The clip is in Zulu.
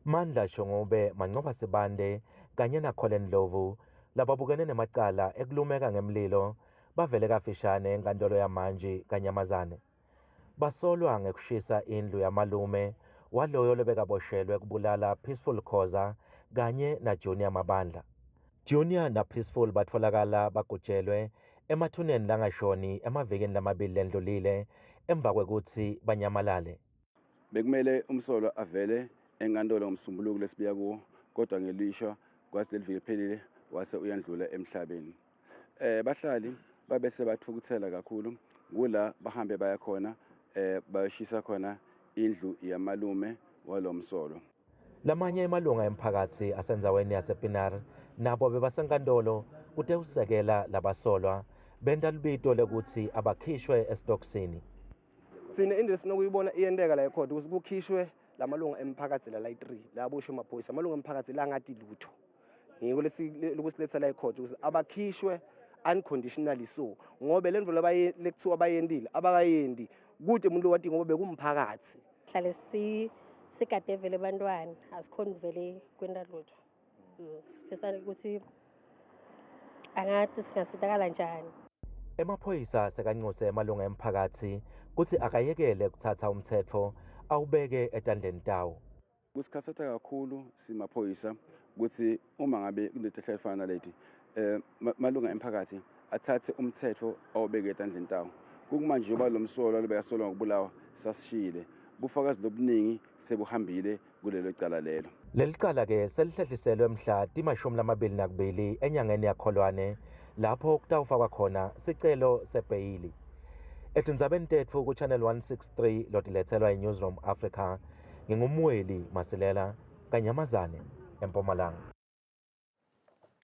Mandla Shongube, Mancoba Sibande, kanye naColin Ndlovu lababukene nemacala ekulumeka ngemlilo bavele kafishane enkantolo yamanje kaNyamazane. Basolwa ngekushisa indlu yamalume waloyo lebekaboshelwe kubulala Peaceful Khoza kanye naJunior Mabandla. Junior naPeaceful batfolakala bagujelwe emathuneni langashoni emavikini lamabili lendlulile emva kwekuthi banyamalale. Bekumele umsolwa avele enkantolo ngomsombuluko lesibiya kuwo kodwa ngelishwa kwasileli viki phelile wase uyandlula emhlabeni. Bahlali babese bathukuthela kakhulu kula bahambe baya khona bayashisa khona indlu yamalume walomsolo. Lamanye emalunga emphakathi asendzaweni yasePinar nabo bebasenkantolo kute usekela labasolwa benta libito lekuthi abakhishwe esitokisini. Sine indlu sinokuyibona iyenteka la ekhodi ukuthi kukhishwe lamalunga emphakathi la 3 labusho amaphoyisa amalunga emphakathi la ngathi lutho. Ngiko lokusiletha la ekhodi ukuthi abakhishwe unconditionally so ngoba lendvu lekuthiwa bayendile abakayendi kude umuntu wathi ngoba bekumphakathi. Hlale sikade vele bantwana asikhona vele kwenda lutho. Sifisa ukuthi angathi singasizakala njani. Emaphoyisa sekancuse emalunga emphakathi kuthi akayekele kuthatha umthetho awubeke etandleni tawo. Kusikhathatha kakhulu simaphoyisa ukuthi uma ngabe kunento ehlefana naleti malunga emphakathi athathe umthetho awubeke etandleni tawo. Kumanje njengoba lomsolo lebeyasolwa ngokubulawa sasishile bufakazi lobuningi sebuhambile kulelo cala lelo. Leli cala ke selihlehliselwe mhla ti-22 enyangeni yaKholwane lapho kutawufakwa khona sicelo sebheyili. Etindzabeni tetfu ku Channel 163 lotilethelwa iNewsroom Africa ngingumweli Masilela kaNyamazane eMpumalanga.